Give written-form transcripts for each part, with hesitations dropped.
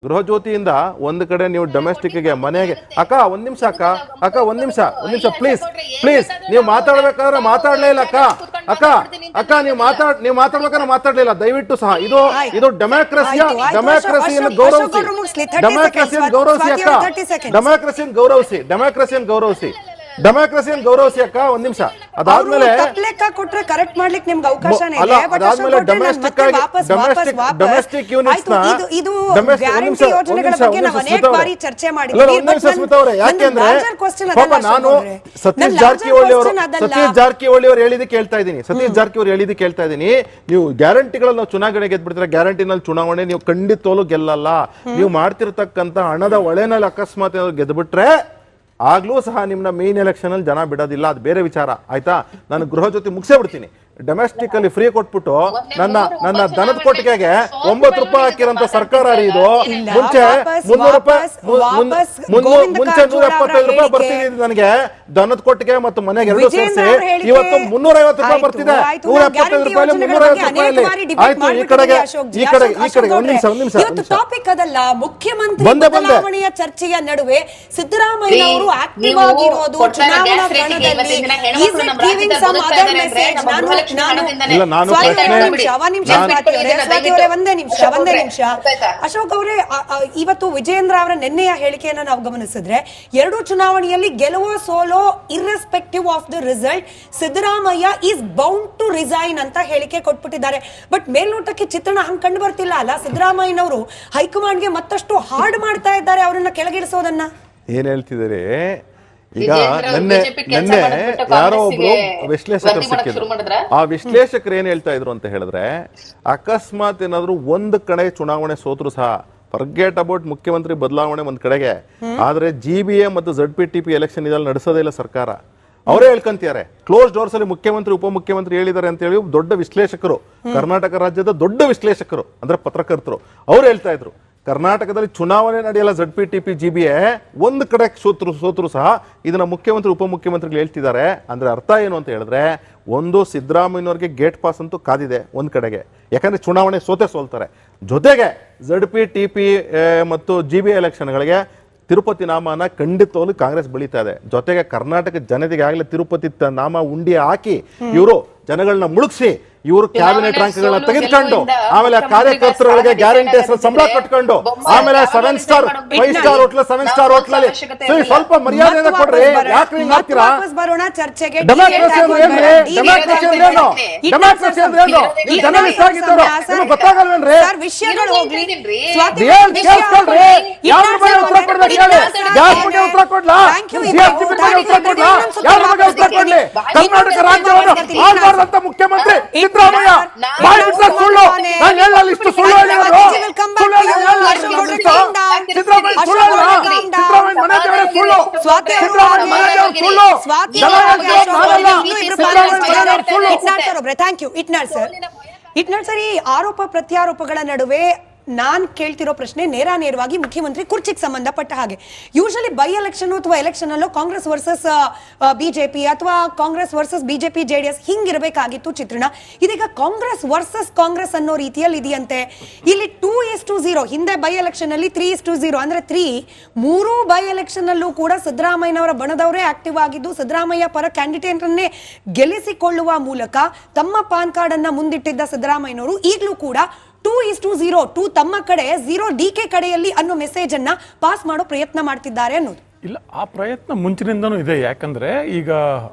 ಗೃಹಜ್ಯೋತಿಯಿಂದ ಒಂದು ಕಡೆ ನೀವು ಡೊಮೆಸ್ಟಿಕ್ಗೆ ಮನೆಗೆ ಅಕ್ಕ ಒಂದ್ ನಿಮಿಷ ಒಂದ್ ನಿಮಿಷ ಪ್ಲೀಸ್ ನೀವು ಮಾತಾಡ್ಬೇಕಾದ್ರೆ ಮಾತಾಡ್ಲೇ ಇಲ್ಲ ಅಕ್ಕ ನೀವು ಮಾತಾಡ್ಬೇಕಾದ್ರೆ ಮಾತಾಡ್ಲಿಲ್ಲ ದಯವಿಟ್ಟು ಸಹ ಇದು ಡೆಮಾಕ್ರಸಿಯನ್ನು ಗೌರವಿಸಿ ಅಕ್ಕ ಒಂದ್ ನಿಮಿಷ ಅದಾದ್ಮೇಲೆ ಕರೆಕ್ಟ್ ಮಾಡ್ಲಿಕ್ಕೆ ನಿಮ್ಗೆ ಅವಕಾಶನೇ ಡೊಮೆಸ್ಟಿಕ್ ಯೂನಿಟ್ಸ್ ಯಾಕೆಂದ್ರೆ ಪಾಪ ನಾನು ಸತೀಶ್ ಜಾರಕಿಹೊಳಿ ಅವರು ಹೇಳಿದ್ದು ಕೇಳ್ತಾ ಇದ್ದೀನಿ ನೀವು ಗ್ಯಾರಂಟಿಗಳಲ್ಲಿ ನಾವು ಚುನಾವಣೆ ಗೆದ್ಬಿಡ್ತೀರಾ ಗ್ಯಾರಂಟಿನಲ್ಲಿ ಚುನಾವಣೆ ನೀವು ಖಂಡಿತವಾಗ್ಲೂ ಗೆಲ್ಲಲ್ಲ ನೀವು ಮಾಡ್ತಿರ್ತಕ್ಕಂತ ಹಣದ ಒಳೆನಲ್ಲಿ ಅಕಸ್ಮಾತ್ ಗೆದ್ಬಿಟ್ರೆ ಆಗ್ಲೂ ಸಹ ನಿಮ್ನ ಮೇನ್ ಎಲೆಕ್ಷನ್ ಅಲ್ಲಿ ಜನ ಬಿಡೋದಿಲ್ಲ ಅದು ಬೇರೆ ವಿಚಾರ ಆಯ್ತಾ ನಾನು ಗೃಹ ಜೊತೆ ಮುಗಿಸೇ ಬಿಡ್ತೀನಿ ಡೊಮೆಸ್ಟಿಕ್ ಅಲ್ಲಿ ಫ್ರೀ ಕೊಟ್ಬಿಟ್ಟು ನನ್ನ ದನದ ಕೊಟ್ಟಿಗೆಗೆ 9 ರೂಪಾಯಿ ಹಾಕಿರಂತ ಸರ್ಕಾರ ಇದು ಮುಂಚೆ 300 ರೂಪಾಯಿ ಮುಂಚೆ 175 ರೂಪಾಯಿ ಬರ್ತಿದೆ ನನಗೆ ದನದ ಕೊಟ್ಟಿಗೆ ಮತ್ತು ಮನೆಗೆ ಎರಡು ಸೇರಿಸಿ ಇವತ್ತು 350 ರೂಪಾಯಿ ಬರ್ತಿದೆ 175 ರೂಪಾಯಿ 350 ರೂಪಾಯಿ ಆಯ್ತು ಈ ಕಡೆಗೆ ಒಂದ್ ನಿಮಿಷ ಟಾಪಿಕ್ ಅದಲ್ಲ ಮುಖ್ಯಮಂತ್ರಿ ಬದಲಾವಣೆಯ ಚರ್ಚೆಯ ನಡುವೆ ಸಿದ್ದರಾಮಯ್ಯ ಅವರು ಆಕ್ಟಿವ್ ಆಗಿರೋದು ಚುನಾವಣಾ ಕಣದಲ್ಲಿ ಒಂದೇ ನಿಮಿಷ ಅಶೋಕ್ ಅವರೇ ಇವತ್ತು ವಿಜಯೇಂದ್ರ ಅವರ ನಿನ್ನೆಯ ಹೇಳಿಕೆಯನ್ನು ನಾವು ಗಮನಿಸಿದ್ರೆ ಎರಡು ಚುನಾವಣೆಯಲ್ಲಿ ಗೆಲುವು ಸೋಲೋ irrespective of the result Siddaramaiah is bound to resign ಅಂತ ಹೇಳಿಕೆ ಕೊಟ್ಬಿಟ್ಟಿದ್ದಾರೆ ಬಟ್ ಮೇಲ್ನೋಟಕ್ಕೆ ಚಿತ್ರಣ ಹಂಗ್ ಕಂಡು ಬರ್ತಿಲ್ಲ ಅಲ್ಲ ಸಿದ್ದರಾಮಯ್ಯನವರು ಹೈಕಮಾಂಡ್ಗೆ ಮತ್ತಷ್ಟು ಹಾರ್ಡ್ ಮಾಡ್ತಾ ಇದ್ದಾರೆ ಅವರನ್ನ ಕೆಳಗಿಳಿಸೋದನ್ನ ಏನ್ ಹೇಳ್ತಿದ್ದಾರೆ ಈಗ ನಿನ್ನೆ ಯಾರೋ ಒಬ್ರು ವಿಶ್ಲೇಷಕರು ಸಿಕ್ಕಿದ್ರು ಆ ವಿಶ್ಲೇಷಕರು ಏನ್ ಹೇಳ್ತಾ ಇದ್ರು ಅಂತ ಹೇಳಿದ್ರೆ ಅಕಸ್ಮಾತ್ ಏನಾದ್ರು ಒಂದ್ ಕಡೆ ಚುನಾವಣೆ ಸೋತ್ರು ಸಹ ಫರ್ಗೆಟ್ ಅಬೌಟ್ ಮುಖ್ಯಮಂತ್ರಿ ಬದಲಾವಣೆ ಒಂದ್ ಕಡೆಗೆ ಆದ್ರೆ GBA ಮತ್ತು ZPTP ಎಲೆಕ್ಷನ್ ಇದಲ್ಲಿ ನಡೆಸೋದೇ ಇಲ್ಲ ಸರ್ಕಾರ ಅವರೇ ಹೇಳ್ಕೊಂತಿದ್ದಾರೆ ಕ್ಲೋಸ್ ಡೋರ್ಸ್ ಅಲ್ಲಿ ಮುಖ್ಯಮಂತ್ರಿ ಉಪಮುಖ್ಯಮಂತ್ರಿ ಹೇಳಿದ್ದಾರೆ ಅಂತ ಹೇಳಿ ದೊಡ್ಡ ವಿಶ್ಲೇಷಕರು ಕರ್ನಾಟಕ ರಾಜ್ಯದ ದೊಡ್ಡ ವಿಶ್ಲೇಷಕರು ಅಂದ್ರೆ ಪತ್ರಕರ್ತರು ಅವ್ರು ಹೇಳ್ತಾ ಇದ್ರು ಕರ್ನಾಟಕದಲ್ಲಿ ಚುನಾವಣೆ ನಡೆಯಲ್ಲ ZPTP GBA ಒಂದು ಕಡೆ ಸೋತರು ಸಹ ಇದನ್ನ ಮುಖ್ಯಮಂತ್ರಿ ಉಪಮುಖ್ಯಮಂತ್ರಿಗಳು ಹೇಳ್ತಿದ್ದಾರೆ ಅಂದ್ರೆ ಅರ್ಥ ಏನು ಅಂತ ಹೇಳಿದ್ರೆ ಒಂದು ಸಿದ್ದರಾಮಯ್ಯನವ್ರಿಗೆ ಗೇಟ್ ಪಾಸ್ ಅಂತೂ ಕಾದಿದೆ ಒಂದ್ ಕಡೆಗೆ ಯಾಕಂದ್ರೆ ಚುನಾವಣೆ ಸೋಲ್ತಾರೆ ಜೊತೆಗೆ ZPTP ಮತ್ತು GBA ಎಲೆಕ್ಷನ್ಗಳಿಗೆ ತಿರುಪತಿ ನಾಮನ ಖಂಡಿತವಾಗ್ಲೂ ಕಾಂಗ್ರೆಸ್ ಬೆಳೀತಾ ಇದೆ ಜೊತೆಗೆ ಕರ್ನಾಟಕ ಜನತೆಗೆ ಆಗ್ಲೇ ತಿರುಪತಿ ನಾಮ ಉಂಡಿ ಹಾಕಿ ಇವರು ಜನಗಳನ್ನ ಮುಳುಗಿಸಿ ಇವರು ಕ್ಯಾಬಿನೆಟ್ ರ್ಯಾಂಕ್ಗಳನ್ನ ತೆಗೆದುಕೊಂಡು ಆಮೇಲೆ ಕಾರ್ಯಕರ್ತರುಗಳಿಗೆ ಗ್ಯಾರಂಟಿ ಸಂಬಳ ಕಟ್ಕೊಂಡು ಆಮೇಲೆ 7 ಸ್ಟಾರ್ 5 ಸ್ಟಾರ್ ಹೋಟ್ಲ್ 7 ಸ್ಟಾರ್ ಹೋಟ್ಲಲ್ಲಿ ಸ್ವಲ್ಪ ಮರ್ಯಾದೆ ಕೊಡ್ರಿ ಯಾಕೆ ಹಿಂಗ್ ಮಾಡ್ತೀರಾ ಡೆಮಾಕ್ರಸಿ ಅಂದ್ರೆ ಏನು ಜರ್ನಲಿಸ್ಟ್ ಆಗಿದ್ದವರು ನಿಮ್ಗೆ ಗೊತ್ತಾಗಲ್ವೇನ್ರಿ ಯಾರ ಬಗ್ಗೆ ಉತ್ತರ ಕೊಡ್ಬೇಕು ಹೇಳಿ ಗ್ಯಾಸ್ ಬಗ್ಗೆ ಉತ್ತರ ಕೊಡ್ಲಾ GST ಬಗ್ಗೆ ಉತ್ತರ ಕೊಡ್ಲಾ ಯಾರ ಬಗ್ಗೆ ಉತ್ತರ ಕೊಡ್ಲಿ ಕರ್ನಾಟಕ ರಾಜ್ಯವನ್ನು ಆಳ್ಬಾರ್ದಂತ ಮುಖ್ಯಮಂತ್ರಿ ಸಿದ್ದರಾಮಯ್ಯ ಬಾಯಿ ಬಿಟ್ಟ ಸುಳ್ಳು ನಾನು ಹೇಳಲ್ಲ ಇಷ್ಟು ಸುಳ್ಳು ಹೇಳಿದ್ರು ಸಿದ್ದರಾಮಯ್ಯ ಮನೆ ದೇವರೇ ಸುಳ್ಳು ಸಿದ್ದರಾಮಯ್ಯ ಮನೆ ದೇವರ ಸುಳ್ಳು ಥ್ಯಾಂಕ್ ಯು ಇಟ್ನಾಳ್ ಸರ್ ಈ ಆರೋಪ ಪ್ರತ್ಯಾರೋಪಗಳ ನಡುವೆ ನಾನ್ ಕೇಳ್ತಿರೋ ಪ್ರಶ್ನೆ ನೇರವಾಗಿ ಮುಖ್ಯಮಂತ್ರಿ ಕುರ್ಚಿಗೆ ಸಂಬಂಧಪಟ್ಟ ಹಾಗೆ ಯೂಶಲಿ ಬೈ ಎಲೆಕ್ಷನ್ ಅಥವಾ ಎಲೆಕ್ಷನ್ ಅಲ್ಲೋ ಕಾಂಗ್ರೆಸ್ ವರ್ಸಸ್ ಬಿಜೆಪಿ ಅಥವಾ ಕಾಂಗ್ರೆಸ್ ವರ್ಸಸ್ ಬಿಜೆಪಿ JDS ಹಿಂಗಿರಬೇಕಾಗಿತ್ತು ಚಿತ್ರಣ ಇದೀಗ ಕಾಂಗ್ರೆಸ್ ವರ್ಸಸ್ ಕಾಂಗ್ರೆಸ್ ಅನ್ನೋ ರೀತಿಯಲ್ಲಿ ಇದೆಯಂತೆ ಇಲ್ಲಿ 2:0 ಹಿಂದೆ ಬೈ ಎಲೆಕ್ಷನ್ ಅಲ್ಲಿ 3:0 ಅಂದ್ರೆ 3 ಬೈ ಎಲೆಕ್ಷನ್ ಅಲ್ಲೂ ಕೂಡ ಸಿದ್ದರಾಮಯ್ಯನವರ ಬಣದವರೇ ಆಕ್ಟಿವ್ ಆಗಿದ್ದು ಸಿದ್ದರಾಮಯ್ಯ ಪರ ಕ್ಯಾಂಡಿಡೇಟ್ ಅನ್ನೇ ಗೆಲ್ಲಿಸಿಕೊಳ್ಳುವ ಮೂಲಕ ತಮ್ಮ ಪಾನ್ ಕಾರ್ಡ್ ಅನ್ನ ಮುಂದಿಟ್ಟಿದ್ದ ಸಿದ್ದರಾಮಯ್ಯನವರು ಈಗಲೂ ಕೂಡ 2:0 ತಮ್ಮ ಕಡೆ 0 DK ಕಡೆಯಲ್ಲಿ ಅನ್ನೋ ಮೆಸೇಜ್ ಅನ್ನ ಪಾಸ್ ಮಾಡೋ ಪ್ರಯತ್ನ ಮಾಡ್ತಿದ್ದಾರೆ ಅನ್ನೋದು ಇಲ್ಲ ಆ ಪ್ರಯತ್ನ ಮುಂಚಿನಿಂದನೂ ಇದೆ ಯಾಕಂದ್ರೆ ಈಗ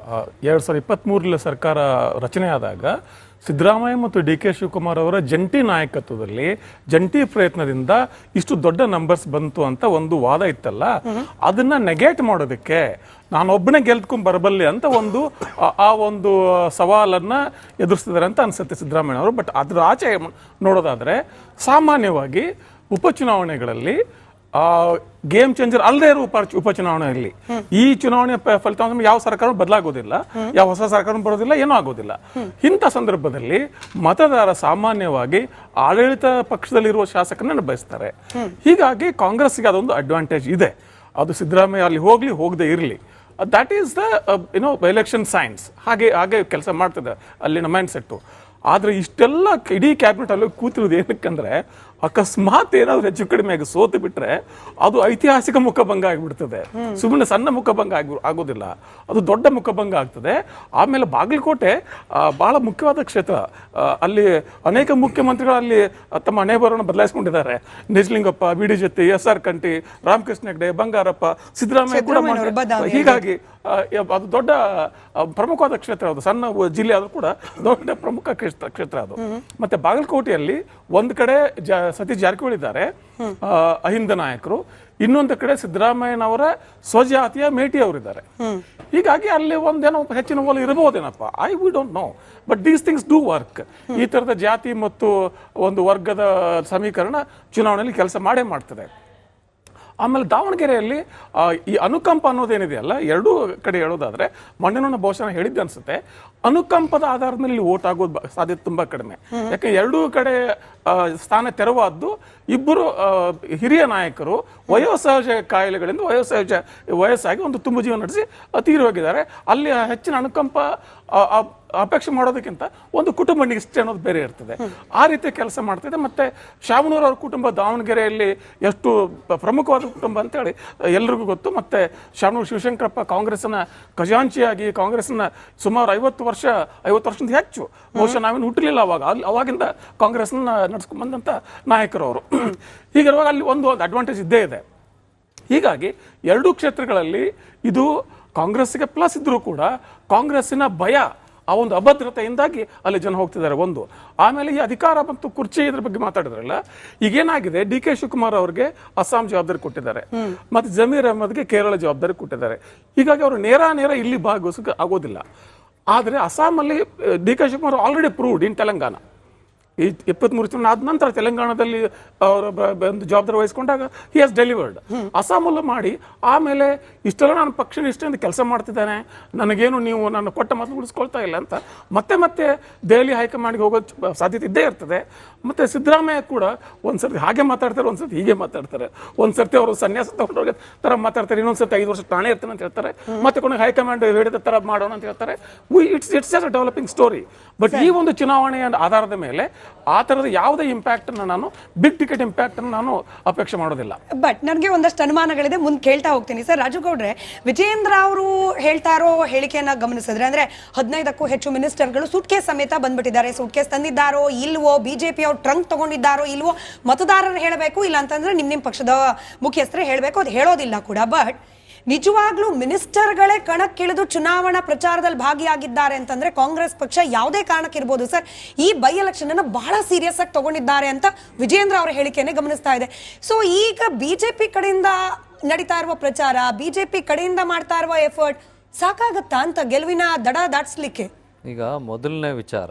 2023 ಸರ್ಕಾರ ರಚನೆ ಆದಾಗ ಸಿದ್ದರಾಮಯ್ಯ ಮತ್ತು DK ಶಿವಕುಮಾರ್ ಅವರ ಜಂಟಿ ನಾಯಕತ್ವದಲ್ಲಿ ಜಂಟಿ ಪ್ರಯತ್ನದಿಂದ ಇಷ್ಟು ದೊಡ್ಡ ನಂಬರ್ಸ್ ಬಂತು ಅಂತ ಒಂದು ವಾದ ಇತ್ತಲ್ಲ ಅದನ್ನ ನೆಗೆಟ್ ಮಾಡೋದಕ್ಕೆ ನಾನೊಬ್ಬನೇ ಗೆಲ್ತ್ಕೊಂಡ್ ಬರಬಲ್ಲೆ ಅಂತ ಆ ಒಂದು ಸವಾಲನ್ನ ಎದುರಿಸಿದ್ದಾರೆ ಅಂತ ಅನ್ಸುತ್ತೆ ಸಿದ್ದರಾಮಯ್ಯ ಅವರು ಬಟ್ ಅದ್ರ ಆಚೆ ನೋಡೋದಾದ್ರೆ ಸಾಮಾನ್ಯವಾಗಿ ಉಪಚುನಾವಣೆಗಳಲ್ಲಿ ಗೇಮ್ ಚೇಂಜರ್ ಅಲ್ಲದೆ ಇರೋ ಉಪಚುನಾವಣೆಯಲ್ಲಿ ಈ ಚುನಾವಣೆ ಫಲಿತಾಂಶ ಯಾವ ಸರ್ಕಾರ ಬದಲಾಗೋದಿಲ್ಲ ಯಾವ ಹೊಸ ಸರ್ಕಾರ ಬರೋದಿಲ್ಲ ಏನೂ ಆಗೋದಿಲ್ಲ ಇಂಥ ಸಂದರ್ಭದಲ್ಲಿ ಮತದಾರ ಸಾಮಾನ್ಯವಾಗಿ ಆಡಳಿತ ಪಕ್ಷದಲ್ಲಿರುವ ಶಾಸಕರನ್ನ ಬಯಸ್ತಾರೆ ಹೀಗಾಗಿ ಕಾಂಗ್ರೆಸ್ಗೆ ಅದೊಂದು ಅಡ್ವಾಂಟೇಜ್ ಇದೆ ಅದು ಸಿದ್ದರಾಮಯ್ಯ ಅಲ್ಲಿ ಹೋಗದೆ ಇರಲಿ that is the election science ಹಾಗೆ ಕೆಲಸ ಮಾಡ್ತದೆ ಅಲ್ಲಿನ ಮೈಂಡ್ ಸೆಟ್ಟು ಆದ್ರೆ ಇಷ್ಟೆಲ್ಲ ಇಡೀ ಕ್ಯಾಬಿನೆಟ್ ಅಲ್ಲಿ ಕೂತಿರೋದು ಏನಕ್ಕಂದ್ರೆ ಅಕಸ್ಮಾತ್ ಏನಾದ್ರು ಹೆಚ್ಚು ಕಡಿಮೆ ಆಗಿ ಸೋತು ಬಿಟ್ರೆ ಅದು ಐತಿಹಾಸಿಕ ಮುಖಭಂಗ ಆಗಿಬಿಡ್ತದೆ. ಸುಮ್ಮನೆ ಸಣ್ಣ ಮುಖಭಂಗ ಆಗೋದಿಲ್ಲ, ಅದು ದೊಡ್ಡ ಮುಖಭಂಗ ಆಗ್ತದೆ. ಆಮೇಲೆ ಬಾಗಲಕೋಟೆ ಬಹಳ ಮುಖ್ಯವಾದ ಕ್ಷೇತ್ರ. ಅಲ್ಲಿ ಅನೇಕ ಮುಖ್ಯಮಂತ್ರಿಗಳು ಅಲ್ಲಿ ತಮ್ಮ ಹಣೆಬರಹವನ್ನು ಬದಲಾಯಿಸಿಕೊಂಡಿದ್ದಾರೆ. Nijalingappa, B D Jatti, S R Kanti, Ramakrishna Hegde, Bangarappa, Siddaramaiah ಕೂಡ. ಹೀಗಾಗಿ ಅದು ದೊಡ್ಡ ಪ್ರಮುಖವಾದ ಕ್ಷೇತ್ರ. ಅದು ಸಣ್ಣ ಜಿಲ್ಲೆ ಆದ್ರೂ ಕೂಡ ದೊಡ್ಡ ಪ್ರಮುಖ ಕ್ಷೇತ್ರ ಅದು. ಮತ್ತೆ ಬಾಗಲಕೋಟೆಯಲ್ಲಿ ಒಂದು ಕಡೆ ಸತೀಶ್ ಜಾರಕಿಹೊಳಿ ಇದ್ದಾರೆ, ಅಹಿಂದ ನಾಯಕರು, ಇನ್ನೊಂದು ಕಡೆ ಸಿದ್ದರಾಮಯ್ಯನವರ ಸ್ವಜಾತಿಯ ಮೇಟಿ ಅವರಿದ್ದಾರೆ. ಹೀಗಾಗಿ ಅಲ್ಲಿ ಒಂದೇನೋ ಹೆಚ್ಚಿನ ಒಲವು ಇರಬಹುದೇನಪ್ಪ, we don't know, but these things do work. ಈ ತರದ ಜಾತಿ ಮತ್ತು ಒಂದು ವರ್ಗದ ಸಮೀಕರಣ ಚುನಾವಣೆಯಲ್ಲಿ ಕೆಲಸ ಮಾಡೇ ಮಾಡ್ತದೆ. ಆಮೇಲೆ ದಾವಣಗೆರೆಯಲ್ಲಿ ಈ ಅನುಕಂಪ ಅನ್ನೋದೇನಿದೆಯಲ್ಲ, ಎರಡೂ ಕಡೆ ಹೇಳೋದಾದ್ರೆ ಮಣ್ಣಿನ ಬಹುಶಃ ಹೇಳಿದ್ದೆ ಅನ್ಸುತ್ತೆ, ಅನುಕಂಪದ ಆಧಾರದ ಮೇಲೆ ಓಟ್ ಆಗೋದು ಸಾಧ್ಯತೆ ತುಂಬಾ ಕಡಿಮೆ. ಯಾಕೆ ಎರಡೂ ಕಡೆ ಸ್ಥಾನ ತೆರವಾದ್ದು ಇಬ್ಬರು ಹಿರಿಯ ನಾಯಕರು ವಯೋಸಹಜ ಕಾಯಿಲೆಗಳಿಂದ ವಯಸ್ಸಾಗಿ ಒಂದು ತುಂಬ ಜೀವನ ನಡೆಸಿ ತೀರಿ ಹೋಗಿದ್ದಾರೆ. ಅಲ್ಲಿ ಹೆಚ್ಚಿನ ಅನುಕಂಪ ಅಪೇಕ್ಷೆ ಮಾಡೋದಕ್ಕಿಂತ ಒಂದು ಕುಟುಂಬ ನಿಷ್ಠೆ ಅನ್ನೋದು ಬೇರೆ ಇರ್ತದೆ. ಆ ರೀತಿ ಕೆಲಸ ಮಾಡ್ತಿದೆ. ಮತ್ತೆ ಶಾಮನೂರ್ ಅವ್ರ ಕುಟುಂಬ ದಾವಣಗೆರೆಯಲ್ಲಿ ಎಷ್ಟು ಪ್ರಮುಖವಾದ ಕುಟುಂಬ ಅಂತೇಳಿ ಎಲ್ರಿಗೂ ಗೊತ್ತು. ಮತ್ತೆ ಶಾಮನೂರ್ ಶಿವಶಂಕರಪ್ಪ ಕಾಂಗ್ರೆಸ್ನ ಖಜಾಂಚಿಯಾಗಿ ಕಾಂಗ್ರೆಸ್ನ ಸುಮಾರು 50 ವರ್ಷದಿಂದ ಹೆಚ್ಚು, ಬಹುಶಃ ನಾವೇನು ಹುಟ್ಟಲಿಲ್ಲ ಅವಾಗಿಂದ ಕಾಂಗ್ರೆಸ್ನ ನಡ್ಸ್ಕೊಂಡ್ ಬಂದಂತ ನಾಯಕರು ಅವರು. ಹೀಗಿರುವಾಗ ಅಲ್ಲಿ ಒಂದು ಅಡ್ವಾಂಟೇಜ್ ಇದ್ದೇ ಇದೆ. ಹೀಗಾಗಿ ಎರಡೂ ಕ್ಷೇತ್ರಗಳಲ್ಲಿ ಇದು ಕಾಂಗ್ರೆಸ್ಗೆ ಪ್ಲಸ್ ಇದ್ರೂ ಕೂಡ ಕಾಂಗ್ರೆಸ್ಸಿನ ಭಯ, ಆ ಒಂದು ಅಭದ್ರತೆಯಿಂದಾಗಿ ಅಲ್ಲಿ ಜನ ಹೋಗ್ತಿದ್ದಾರೆ ಒಂದು. ಆಮೇಲೆ ಈ ಅಧಿಕಾರ ಮತ್ತು ಕುರ್ಚಿ ಇದ್ರ ಬಗ್ಗೆ ಮಾತಾಡಿದ್ರಲ್ಲ, ಈಗೇನಾಗಿದೆ, ಡಿ ಕೆ ಶಿವಕುಮಾರ್ ಅವ್ರಿಗೆ ಅಸ್ಸಾಂ ಜವಾಬ್ದಾರಿ ಕೊಟ್ಟಿದ್ದಾರೆ, ಮತ್ತೆ ಜಮೀರ್ ಅಹಮದ್ಗೆ ಕೇರಳ ಜವಾಬ್ದಾರಿ ಕೊಟ್ಟಿದ್ದಾರೆ. ಹೀಗಾಗಿ ಅವರು ನೇರ ಇಲ್ಲಿ ಭಾಗವಹಿಸಕ್ಕೆ ಆಗೋದಿಲ್ಲ. ಆದರೆ ಅಸ್ಸಾಮಲ್ಲಿ D K Shivakumar already proved in Telangana. ಈ 23 ತಿಂಗಳ ಆದ ನಂತರ ತೆಲಂಗಾಣದಲ್ಲಿ ಅವರ ಒಂದು ಜವಾಬ್ದಾರಿ ವಹಿಸ್ಕೊಂಡಾಗ ಹಿ ಹ್ಯಾಸ್ ಡೆಲಿವರ್ಡ್. ಅಸ್ಸಾಮಲ್ಲೂ ಮಾಡಿ ಆಮೇಲೆ ಇಷ್ಟೆಲ್ಲ ನಾನು ಪಕ್ಷ ನಿಷ್ಠೆಯಿಂದ ಕೆಲಸ ಮಾಡ್ತಿದ್ದಾನೆ, ನನಗೇನು ನೀವು ನನ್ನ ಕೊಟ್ಟ ಮಾತು ಉಳಿಸ್ಕೊಳ್ತಾ ಇಲ್ಲ ಅಂತ ಮತ್ತೆ ದೆಹಲಿ ಹೈಕಮಾಂಡ್ಗೆ ಹೋಗೋ ಸಾಧ್ಯತೆ ಇದ್ದೇ ಇರ್ತದೆ. ಮತ್ತೆ ಸಿದ್ದರಾಮಯ್ಯ ಕೂಡ ಒಂದ್ಸರ್ತಿ ಹಾಗೆ ಮಾತಾಡ್ತಾರೆ, ಒಂದ್ಸರ್ತಿ ಹೀಗೆ ಮಾತಾಡ್ತಾರೆ. ಒಂದ್ಸರ್ತಿ ಅವರು ಸನ್ಯಾಸ ತಗೊಂಡೋಗ ತರ ಮಾತಾಡ್ತಾರೆ, ಇನ್ನೊಂದ್ಸರ್ತಿ 5 ವರ್ಷ ತಾನೇ ಇರ್ತಾನೆ ಅಂತ ಹೇಳ್ತಾರೆ, ಮತ್ತೆ ಕೊನೆಗೆ ಹೈಕಮಾಂಡ್ ಹೇಳಿದ ತರ ಮಾಡೋಣ ಅಂತ ಹೇಳ್ತಾರೆ. It's just a developing story. But ಈ ಒಂದು ಚುನಾವಣೆಯ ಆಧಾರದ ಮೇಲೆ ಆ ತರದ ಯಾವುದೇ ಇಂಪ್ಯಾಕ್ಟ್ ನಾನು ಬಿಗ್ ಟಿಕೆಟ್ ಇಂಪ್ಯಾಕ್ಟ್ ನಾನು ಅಪೇಕ್ಷೆ ಮಾಡೋದಿಲ್ಲ. ಬಟ್ ನನಗೆ ಒಂದಷ್ಟು ಅನುಮಾನಗಳಿದೆ, ಮುಂದೆ ಕೇಳ್ತಾ ಹೋಗ್ತೀನಿ. ಸರ್ ರಾಜುಗೌಡ್ರೆ, ವಿಜಯೇಂದ್ರ ಅವರು ಹೇಳ್ತಾ ಇರೋ ಹೇಳಿಕೆಯನ್ನ ಗಮನಿಸಿದ್ರೆ, ಅಂದ್ರೆ 15ಕ್ಕೂ ಹೆಚ್ಚು ಮಿನಿಸ್ಟರ್ಗಳು ಸೂಟ್ಕೇಸ್ ಸಮೇತ ಬಂದ್ಬಿಟ್ಟಿದ್ದಾರೆ. ಸೂಟ್ಕೇಸ್ ತಂದಿದ್ದಾರೋ ಇಲ್ವೋ, ಬಿಜೆಪಿ ಅವ್ರು ಟ್ರಂಕ್ ತಗೊಂಡಿದ್ದಾರೋ ಇಲ್ವೋ, ಮತದಾರರು ಹೇಳಬೇಕು, ಇಲ್ಲ ಅಂತಂದ್ರೆ ನಿಮ್ ಪಕ್ಷದ ಮುಖ್ಯಸ್ಥರೇ ಹೇಳಬೇಕು, ಅದು ಹೇಳೋದಿಲ್ಲ ಕೂಡ. ಬಟ್ ನಿಜವಾಗ್ಲೂ ಮಿನಿಸ್ಟರ್ಗಳೇ ಕಣಕ್ಕಿಳಿದು ಚುನಾವಣಾ ಪ್ರಚಾರದಲ್ಲಿ ಭಾಗಿಯಾಗಿದ್ದಾರೆ ಅಂತಂದ್ರೆ ಕಾಂಗ್ರೆಸ್ ಪಕ್ಷ ಯಾವುದೇ ಕಾರಣಕ್ಕಿರ್ಬೋದು ಸರ್, ಈ ಬೈ ಎಲೆಕ್ಷನ್ ಅನ್ನ ಬಹಳ ಸೀರಿಯಸ್ ಆಗಿ ತಗೊಂಡಿದ್ದಾರೆ ಅಂತ ವಿಜಯೇಂದ್ರ ಅವರ ಹೇಳಿಕೆಯನ್ನೇ ಗಮನಿಸ್ತಾ ಇದೆ. ಸೊ ಈಗ ಬಿಜೆಪಿ ಕಡೆಯಿಂದ ನಡೀತಾ ಇರುವ ಪ್ರಚಾರ, ಬಿಜೆಪಿ ಕಡೆಯಿಂದ ಮಾಡ್ತಾ ಇರುವ ಎಫರ್ಟ್ ಸಾಕಾಗತ್ತಾ ಅಂತ ಗೆಲುವಿನ ದಡ ದಾಟಿಸ್ಲಿಕ್ಕೆ? ಈಗ ಮೊದಲನೇ ವಿಚಾರ,